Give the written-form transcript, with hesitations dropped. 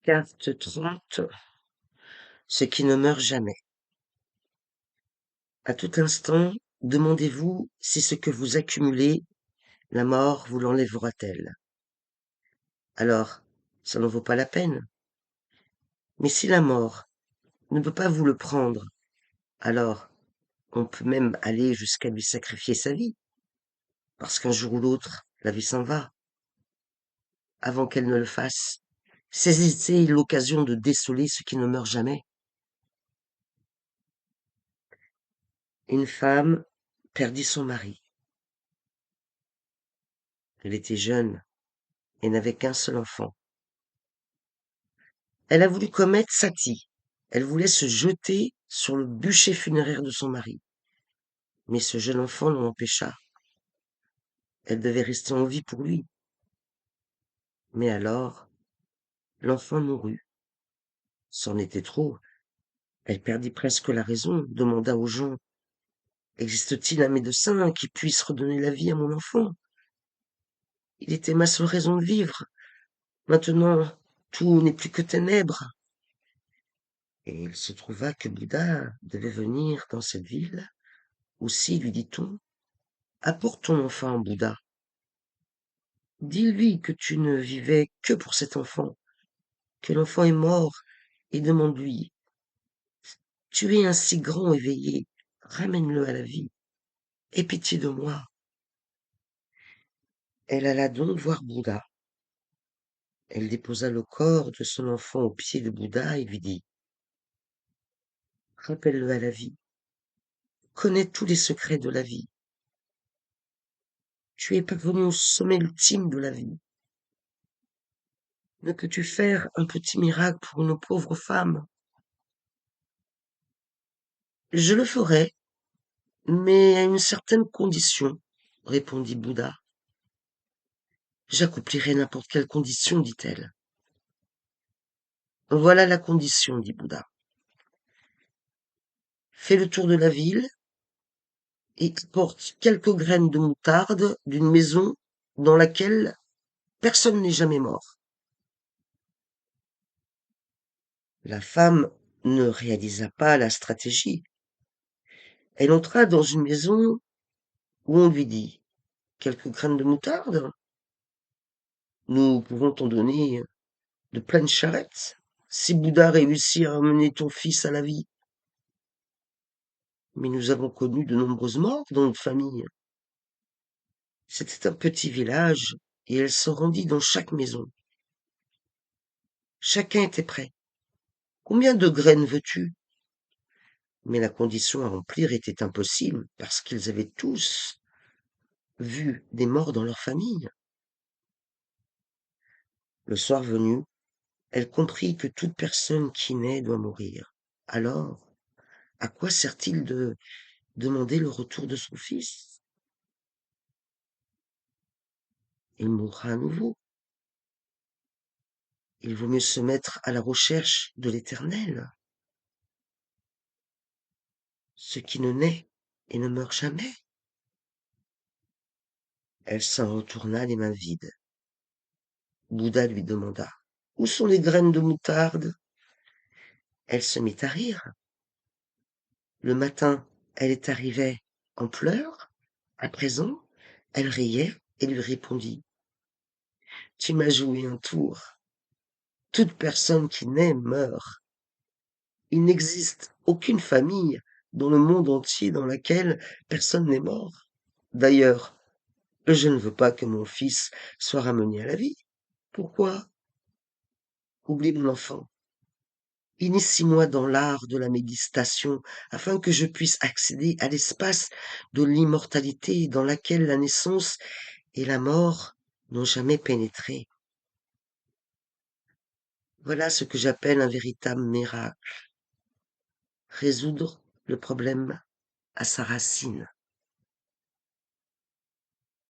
Carte 30, ce qui ne meurt jamais. À tout instant, demandez-vous si ce que vous accumulez, la mort vous l'enlèvera-t-elle. Alors, ça n'en vaut pas la peine. Mais si la mort ne peut pas vous le prendre, alors on peut même aller jusqu'à lui sacrifier sa vie, parce qu'un jour ou l'autre, la vie s'en va. Avant qu'elle ne le fasse, saisissez l'occasion de déceler ce qui ne meurt jamais. Une femme perdit son mari. Elle était jeune et n'avait qu'un seul enfant. Elle a voulu commettre sati. Elle voulait se jeter sur le bûcher funéraire de son mari. Mais ce jeune enfant l'en empêcha. Elle devait rester en vie pour lui. Mais alors, l'enfant mourut. C'en était trop. Elle perdit presque la raison, demanda aux gens: existe-t-il un médecin qui puisse redonner la vie à mon enfant? Il était ma seule raison de vivre. Maintenant, tout n'est plus que ténèbres. Et il se trouva que Bouddha devait venir dans cette ville. Aussi, lui dit-on, apporte ton enfant, Bouddha. Dis-lui que tu ne vivais que pour cet enfant, que l'enfant est mort, et demande-lui: tu es ainsi grand éveillé, ramène-le à la vie, aie pitié de moi. Elle alla donc voir Bouddha. Elle déposa le corps de son enfant aux pieds de Bouddha et lui dit: rappelle-le à la vie, connais tous les secrets de la vie. Tu es parvenu au sommet ultime de la vie. Ne peux-tu faire un petit miracle pour une pauvre femme? Je le ferai, mais à une certaine condition, répondit Bouddha. J'accomplirai n'importe quelle condition, dit-elle. Voilà la condition, dit Bouddha. Fais le tour de la ville et apporte quelques graines de moutarde d'une maison dans laquelle personne n'est jamais mort. La femme ne réalisa pas la stratégie. Elle entra dans une maison où on lui dit: quelques graines de moutarde? Nous pouvons t'en donner de pleines charrettes, si Bouddha réussit à ramener ton fils à la vie. Mais nous avons connu de nombreuses morts dans notre famille. C'était un petit village, et elle se rendit dans chaque maison. Chacun était prêt. Combien de graines veux-tu? Mais la condition à remplir était impossible, parce qu'ils avaient tous vu des morts dans leur famille. Le soir venu, elle comprit que toute personne qui naît doit mourir. Alors, à quoi sert-il de demander le retour de son fils? Il mourra à nouveau. Il vaut mieux se mettre à la recherche de l'éternel, ce qui ne naît et ne meurt jamais. Elle s'en retourna les mains vides. Bouddha lui demanda: où sont les graines de moutarde? Elle se mit à rire. Le matin, elle est arrivée en pleurs. À présent, elle riait et lui répondit: tu m'as joué un tour. Toute personne qui naît meurt. Il n'existe aucune famille dans le monde entier dans laquelle personne n'est mort. D'ailleurs, je ne veux pas que mon fils soit ramené à la vie. Pourquoi? Oublie mon enfant. Initie-moi dans l'art de la méditation afin que je puisse accéder à l'espace de l'immortalité dans laquelle la naissance et la mort n'ont jamais pénétré. Voilà ce que j'appelle un véritable miracle. Résoudre le problème à sa racine.